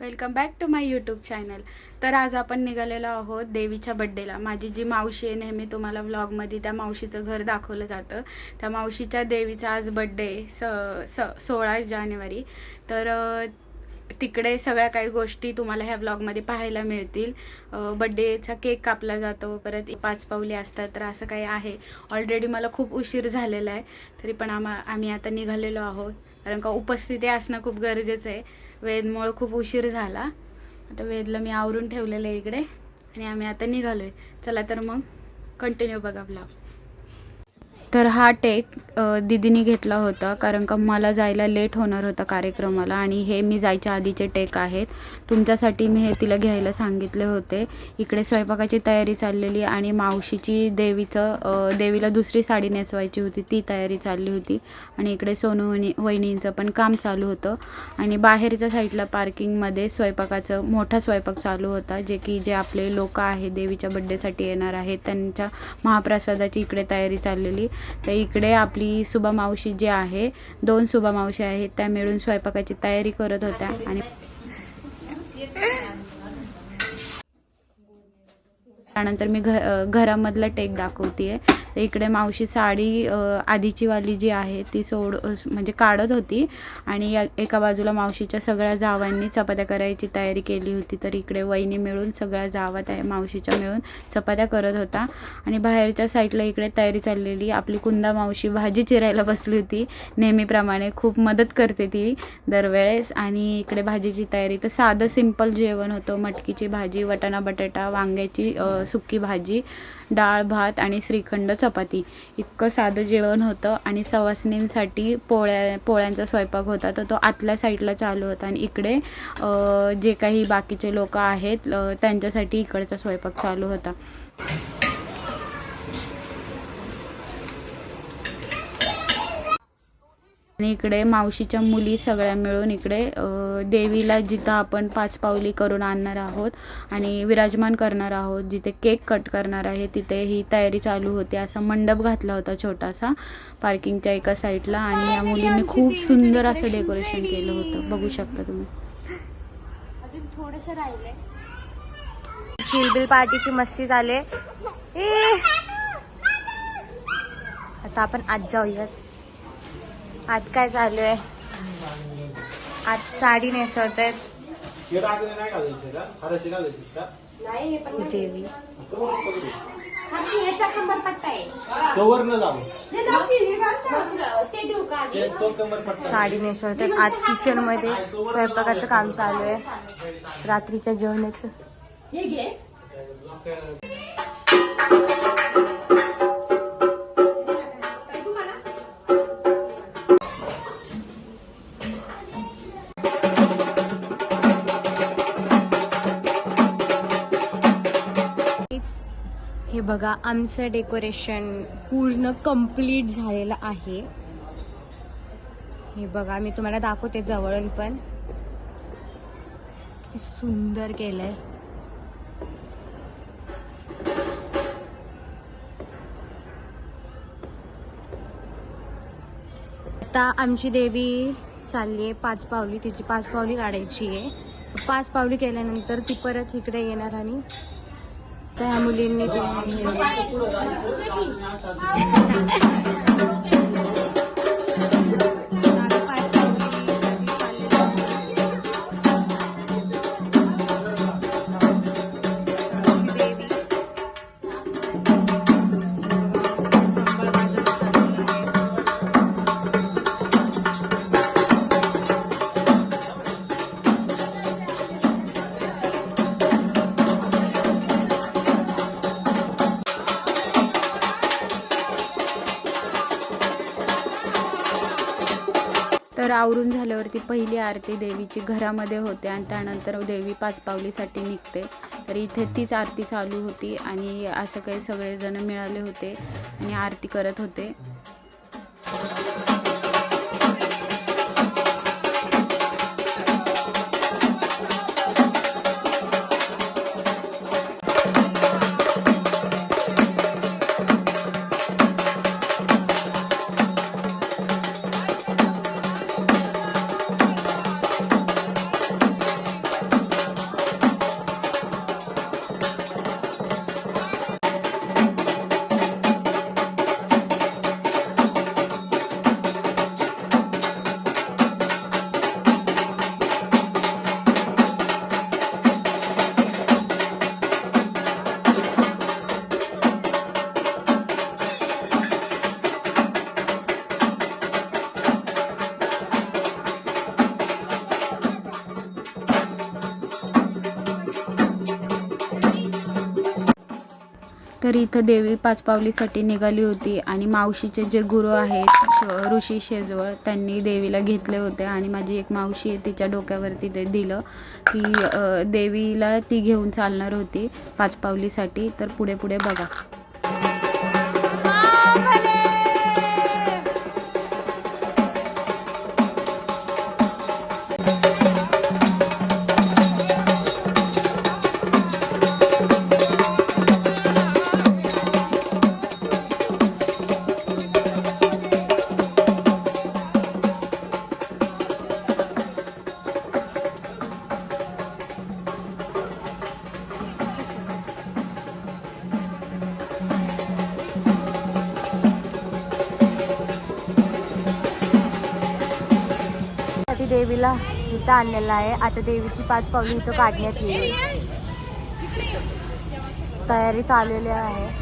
Welcome back to my YouTube channel. तर आज आपण निघालेलो आहोत देवीच्या बड्डेला। माझी जी मावशी आहे, नेहमी तुम्हाला व्लॉगमध्ये त्या मावशीचं घर दाखवलं जातं। त्या मावशीच्या देवीचा आज बड्डे 16 जानेवारी। तर तिकडे सगळ्या काही गोष्टी तुम्हाला ह्या व्लॉगमध्ये पाहायला मिळतील। बड्डेचा केक कापला जातो, परत 5 पावले असतात, तर असं काही आहे। ऑलरेडी मला खूप उशीर झालेला आहे, तरी पण आम्ही आता निघालेलो आहोत, कारण का उपस्थिती असणं खूप गरजेचं आहे। वेदमुळे खूप उशीर झाला। आता वेदला मी आवरून ठेवलेलं आहे इकडे आणि आम्ही आता निघालोय। चला तर मग कंटिन्यू बघा व्लॉग। तर हा टेक दीदीने घेतला होता, कारण का मला जायला लेट होणार होता कार्यक्रमाला, आणि हे मी जायच्या आधीचे टेक आहेत। तुमच्यासाठी मी हे तिला घ्यायला सांगितले होते। इकडे स्वयंपाकाची तयारी चाललेली आणि मावशीची देवीला दुसरी साडी नेसवायची होती, ती तयारी चालली होती। आणि इकडे सोनू वहिनींचं पण काम चालू होतं। आणि बाहेरच्या साईडला पार्किंगमध्ये मोठा स्वयंपाक चालू होता, जे आपले लोक आहेत देवीच्या बड्डेसाठी येणार आहेत, त्यांच्या महाप्रसादाची इकडे तयारी चाललेली। तर इकडे आपली सुबा मावशी जी आहे, 2 सुबा मावशी आहेत, त्या मिळून स्वयंपाकाची तयारी करत होत्या। आणि त्यानंतर मी घरामधला टेक दाखवते। तर इकडे मावशी साडी आधीची वाली जी आहे ती म्हणजे काढत होती, आणि एका बाजूला मावशीच्या सगळ्या जावांनी चपात्या करायची तयारी केली होती। तर इकडे वहिनी मिळून सगळ्या जावा मावशीच्या मिळून चपात्या करत होता। आणि बाहेरच्या साईडला इकडे तयारी चाललेली। आपली कुंदा मावशी भाजी चिरायला बसली होती, नेहमीप्रमाणे खूप मदत करते ती दरवेळेस। आणि इकडे भाजीची तयारी, तर साधं सिंपल जेवण होतं। मटकीची भाजी, वटाणा बटाटा, वांग्याची सुकी भाजी, डाळ भात आणि श्रीखंड चपाती, इतकं साधं जेवण होतं। आणि सवासणींसाठी पोळ्यांचा स्वयंपाक होता, तर तो आतल्या साईडला चालू होता। आणि इकडे जे काही बाकीचे लोक आहेत त्यांच्यासाठी इकडचा स्वयंपाक चालू होता। आणि इकडे मावशीच्या मुली सगळ्या मिळून इकडे देवीला, जिथं आपण 5 पावली करून आणणार आहोत आणि विराजमान करणार आहोत, जिथे केक कट करणार आहे, तिथे ही तयारी चालू होती। असा मंडप घातला होता छोटासा पार्किंगच्या एका साईडला, आणि या मुलींनी खूप सुंदर असं डेकोरेशन केलं होतं, बघू शकता तुम्ही। अजून थोडंसं राहिलंय। चिलबिल पार्टीची मस्ती झाले। आता आपण आज जाऊयात। आज काय चालू आहे? आज साडी नेसवत आहेत देवी। साडी नेसवत आहेत। आज किचन मध्ये स्वयंपाकाचं काम चालू आहे, रात्रीच्या जेवणाचं। हे बघा, आमचं डेकोरेशन पूर्ण कंप्लीट झालेलं आहे। हे बघा, मी तुम्हाला दाखवते जवळून पण, किती सुंदर केलंय। आता आमची देवी चालली आहे 5 पावली, तिची 5 पावली काढायची आहे। 5 पावली केल्यानंतर ती परत इकडे येणार, आणि त्या मुलींनी तर आवरून झाल्यावरती पहिली आरती देवीची घरामध्ये होते, आणि त्यानंतर देवी 5 पावलीसाठी निघते। तर इथे तीच आरती चालू होती, आणि असं काही सगळेजण मिळाले होते आणि आरती करत होते। तर इथं देवी पाचपावलीसाठी निघाली होती आणि मावशीचे जे गुरु आहेत ऋषी शेजवळ त्यांनी देवीला घेतले होते आणि माझी एक मावशी आहे तिच्या डोक्यावरती ते दिलं की देवीला ती घेऊन चालणार होती पाचपावलीसाठी. तर पुढे पुढे बघा. देवीला इथं आणलेला आहे. आता देवीची 5 पावली इथं काढण्यात येईल. तयारी चाललेली आहे.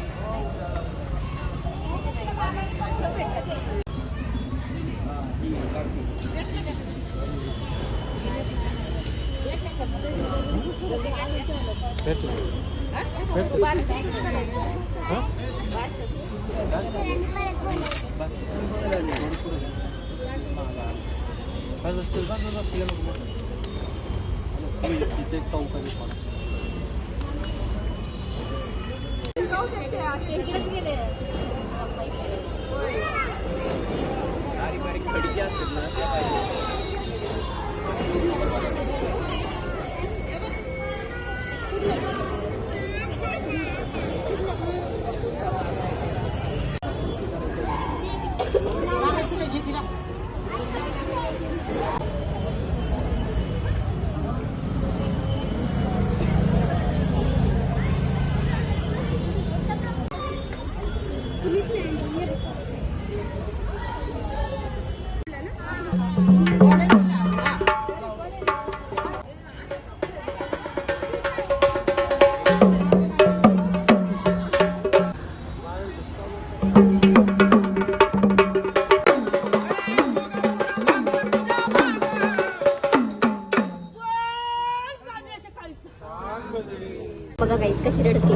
बघा गाईस कशी रडते.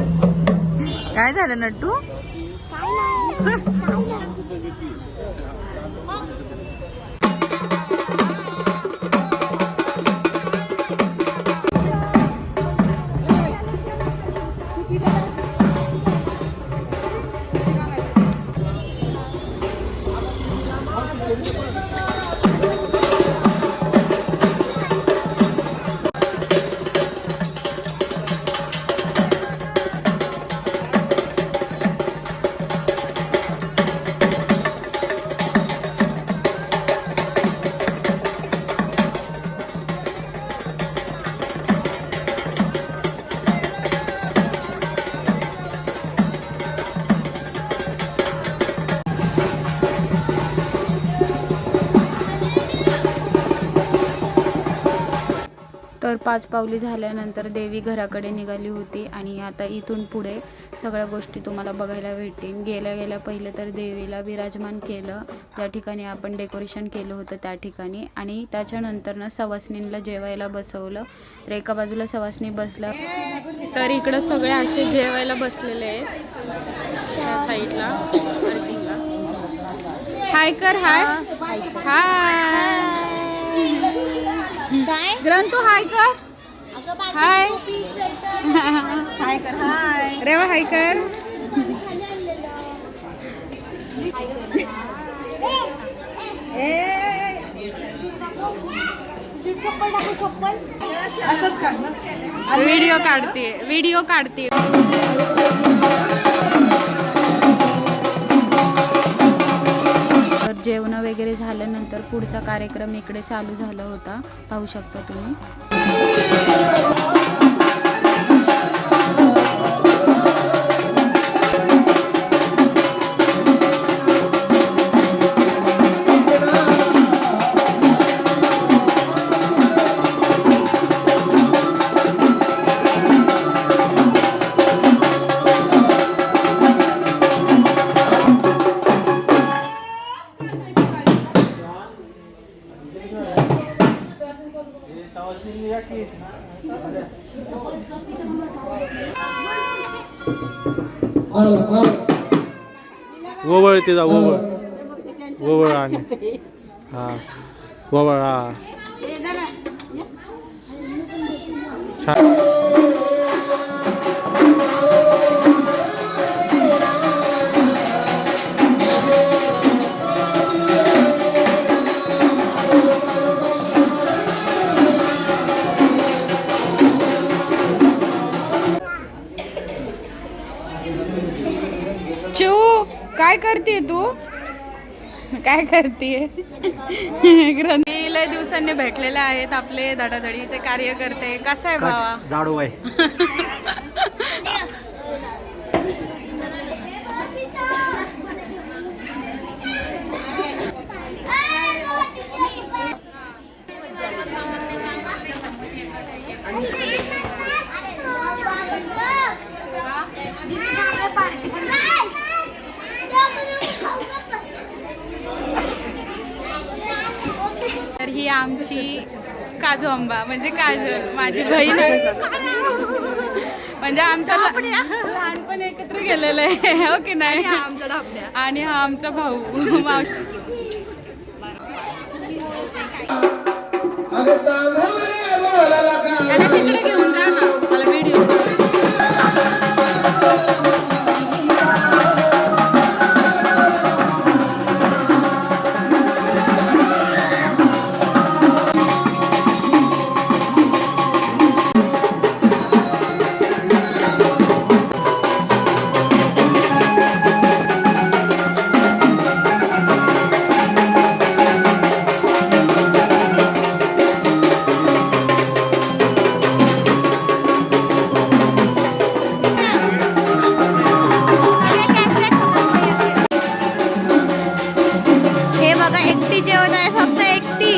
काय झालं नट्टू? तर 5 पावली झाल्यानंतर देवी घराकडे निघाली होती आणि आता इथून पुढे सगळ्या गोष्टी तुम्हाला बघायला भेटतील. गेल्या गेल्या पहिले तर देवीला विराजमान केलं ज्या ठिकाणी आपण डेकोरेशन केलं होतं त्या ठिकाणी, आणि त्याच्यानंतर सवासणींना जेवायला बसवलं. तर एका बाजूला सवासणी बसला तर इकडं सगळे असे जेवायला बसलेले आहेत त्या साईडला पार्किंगला. हाय कर. हाय हाय ग्रंथू. हाय कर. हाय हाय कर. हाय रेवा. हाय कर. असंच काढ ना. व्हिडिओ काढते. तर जेवण वगैरे झाल्यानंतर पुढचा कार्यक्रम इकडे चालू झाला होता, पाहू शकता तुम्ही. ववळ ते जा ववळ ववळ आणि हा ववळ हा छान. चिऊ काय करते तू काय करते ग्रंथी लय दिवसांनी भेटलेले आहेत आपले धडाधडीचे कार्यकर्ते. कसा आहे भावा? जाडू बाई तर ही आमची काजू आंबा म्हणजे काजल माझी बहीण आहे. म्हणजे आमचं लहानपण एकत्र गेलेलं आहे हो की नाही. आणि हा आमचा भाऊ त्याला तिकडे घेऊन जा ना मला व्हिडिओ. हे बघा एकटी जेवण आहे फक्त एकटी.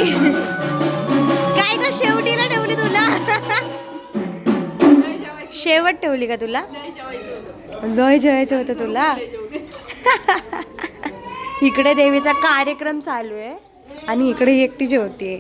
काय ग शेवटीला ठेवली तुला? शेवट ठेवली का तुला? लय जेवायचं होतं तुला. इकडे देवीचा कार्यक्रम चालू आहे आणि इकडे ही एकटी जेवतीये.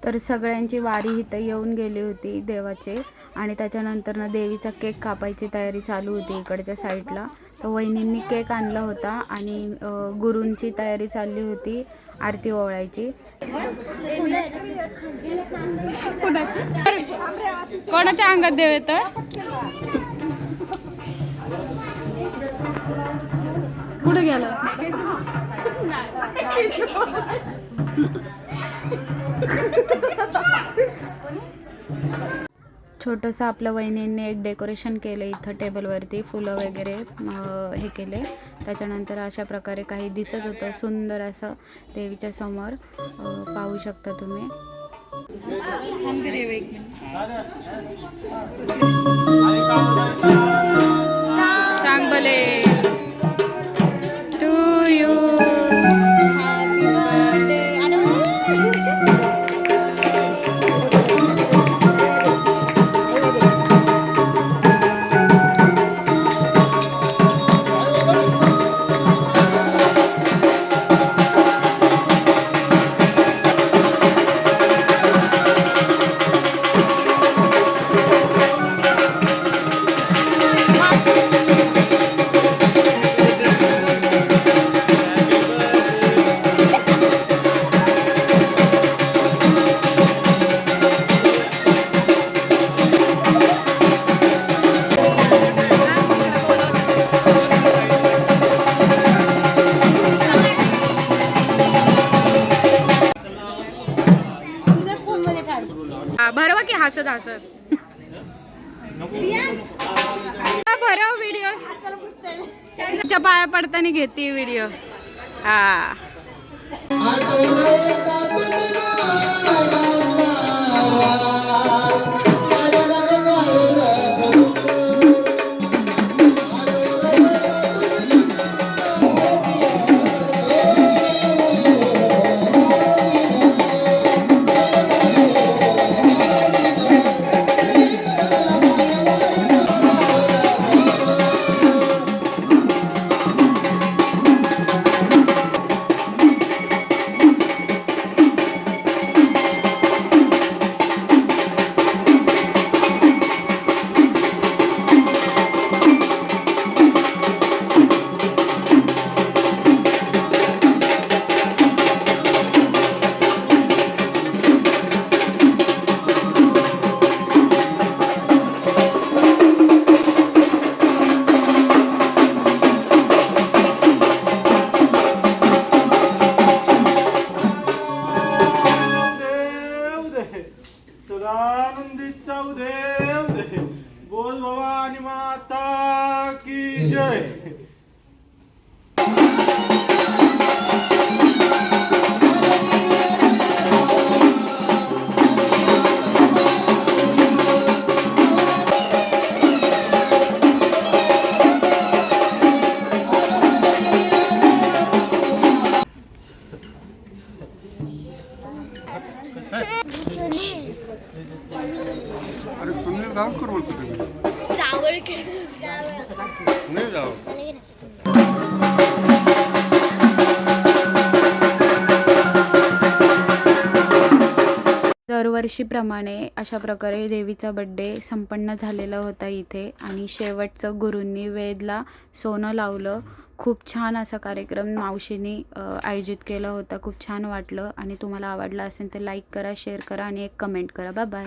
तर सगळ्यांची वारी इथं येऊन गेली होती देवाचे. आणि त्याच्यानंतर ना देवीचा केक कापायची तयारी चालू होती इकडच्या साईडला. तर वहिनींनी केक आणला होता आणि गुरूंची तयारी चालली होती आरती ओवाळायची. कोणाच्या अंगात देव येतं? कुठे गेलं? छोटंसं आपल्या वहिनींनी एक डेकोरेशन केलं इथं टेबलवरती, फुलं वगैरे हे केले. त्याच्यानंतर अशा प्रकारे काही दिसत होतं सुंदर असं देवीच्या समोर. पाहू शकता तुम्ही. चांगले टू यू. भरवा की हसत हसत भरव व्हिडिओ. च्या पाया पडताना घेते व्हिडिओ. हा अरे तुम्ही गाव कर बोलतो तुम्ही चावल नाही जाऊ दरवर्षीप्रमाणे अशा प्रकारे देवीचा बड्डे संपन्न झालेला होता इथे आणि शेवटचं गुरूंनी वेदला सोनं लावलं. खूप छान असा कार्यक्रम मावशीने आयोजित केला होता. खूप छान वाटलं आणि तुम्हाला आवडला असेल तर लाईक करा, शेअर करा आणि एक कमेंट करा. Bye bye.